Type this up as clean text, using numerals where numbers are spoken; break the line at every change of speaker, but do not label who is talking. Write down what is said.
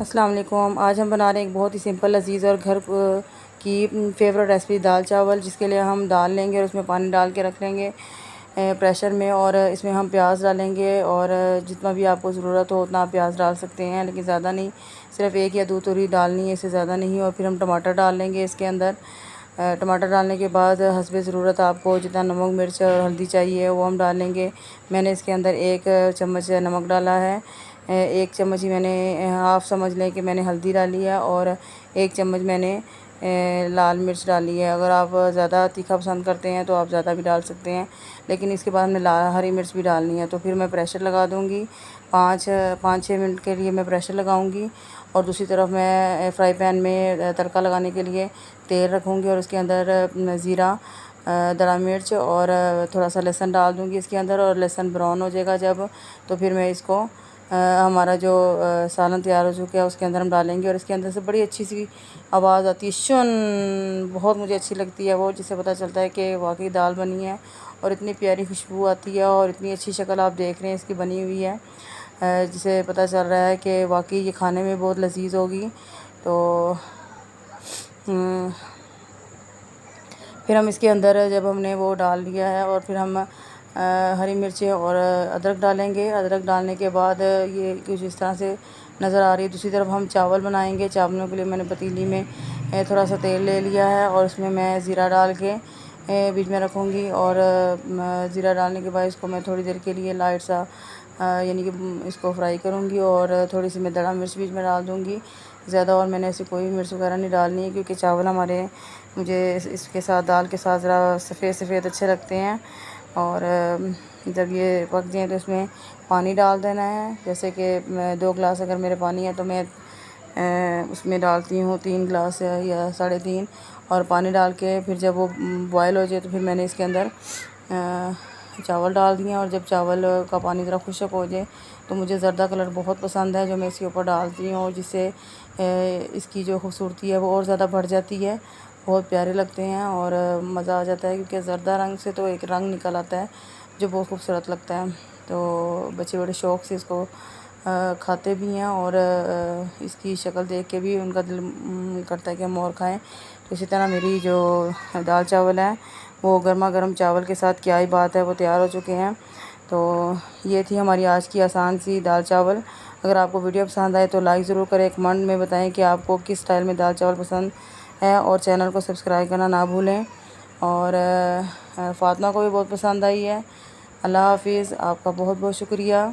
अस्सलाम वालेकुम। आज हम बना रहे हैं एक बहुत ही सिंपल लजीज़ और घर की फेवरेट रेसिपी दाल चावल, जिसके लिए हम दाल लेंगे और उसमें पानी डाल के रख लेंगे प्रेशर में, और इसमें हम प्याज डालेंगे और जितना भी आपको ज़रूरत हो उतना आप प्याज डाल सकते हैं, लेकिन ज़्यादा नहीं, सिर्फ एक या दो तोरी डालनी है, इससे ज़्यादा नहीं। और फिर हम टमाटर डाल लेंगे इसके अंदर। टमाटर डालने के बाद हस्बे ज़रूरत आपको जितना नमक मिर्च और हल्दी चाहिए वो हम डालेंगे। मैंने इसके अंदर 1 चम्मच नमक डाला है, 1 चम्मच ही मैंने, हाफ़ समझ लें कि मैंने हल्दी डाली है, और 1 चम्मच मैंने लाल मिर्च डाली है। अगर आप ज़्यादा तीखा पसंद करते हैं तो आप ज़्यादा भी डाल सकते हैं, लेकिन इसके बाद हमने हरी मिर्च भी डालनी है। तो फिर मैं प्रेशर लगा दूँगी, 5-6 मिनट के लिए मैं प्रेशर लगाऊँगी। और दूसरी तरफ मैं फ्राई पैन में तड़का लगाने के लिए तेल रखूँगी, और उसके अंदर ज़ीरा, दरा मिर्च और थोड़ा सा लहसुन डाल दूँगी इसके अंदर। और लहसुन ब्राउन हो जाएगा जब, तो फिर मैं इसको हमारा जो सालन तैयार हो चुका है उसके अंदर हम डालेंगे। और इसके अंदर से बड़ी अच्छी सी आवाज़ आती है, शुन, बहुत मुझे अच्छी लगती है वो, जिससे पता चलता है कि वाकई दाल बनी है। और इतनी प्यारी खुशबू आती है और इतनी अच्छी शक्ल आप देख रहे हैं इसकी बनी हुई है, जिसे पता चल रहा है कि वाकई ये खाने में बहुत लजीज होगी। तो फिर हम इसके अंदर जब हमने वो डाल दिया है, और फिर हम हरी मिर्चें और अदरक डालेंगे। अदरक डालने के बाद ये कुछ इस तरह से नज़र आ रही है। दूसरी तरफ हम चावल बनाएंगे। चावलों के लिए मैंने पतीली में थोड़ा सा तेल ले लिया है, और उसमें मैं ज़ीरा डाल के बीच में रखूँगी। और ज़ीरा डालने के बाद इसको मैं थोड़ी देर के लिए लाइट सा यानी कि इसको फ्राई करूँगी, और थोड़ी सी मैं दड़ा मिर्च बीच में डाल दूँगी ज़्यादा। और मैंने ऐसी कोई मिर्च वगैरह नहीं डालनी है, क्योंकि चावल हमारे, मुझे इसके साथ, दाल के साथ ज़रा सफ़ेद सफ़ेद अच्छे लगते हैं। और जब ये पक जाए तो इसमें पानी डाल देना है। जैसे कि 2 गिलास अगर मेरे पानी है तो मैं उसमें डालती हूँ 3 गिलास या 3.5। और पानी डाल के फिर जब वो बॉयल हो जाए तो फिर मैंने इसके अंदर चावल डाल दिए। और जब चावल का पानी ज़रा खुश्क हो जाए तो मुझे ज़र्दा कलर बहुत पसंद है, जो मैं इसके ऊपर डालती हूँ, और जिससे इसकी जो खूबसूरती है वो और ज़्यादा बढ़ जाती है। बहुत प्यारे लगते हैं और मज़ा आ जाता है, क्योंकि ज़र्दा रंग से तो एक रंग निकल आता है जो बहुत खूबसूरत लगता है। तो बच्चे बड़े शौक़ से इसको खाते भी हैं, और इसकी शक्ल देख के भी उनका दिल करता है कि हम और खाएँ। तो इसी तरह मेरी जो दाल चावल है वो गर्मा गर्म चावल के साथ क्या ही बात है, वो तैयार हो चुके हैं। तो ये थी हमारी आज की आसान सी दाल चावल। अगर आपको वीडियो पसंद आए तो लाइक ज़रूर करें, कमेंट में बताएं कि आपको किस स्टाइल में दाल चावल पसंद है, और चैनल को सब्सक्राइब करना ना भूलें। और फ़ातिमा को भी बहुत पसंद आई है। अल्लाह हाफ़िज़, आपका बहुत बहुत शुक्रिया।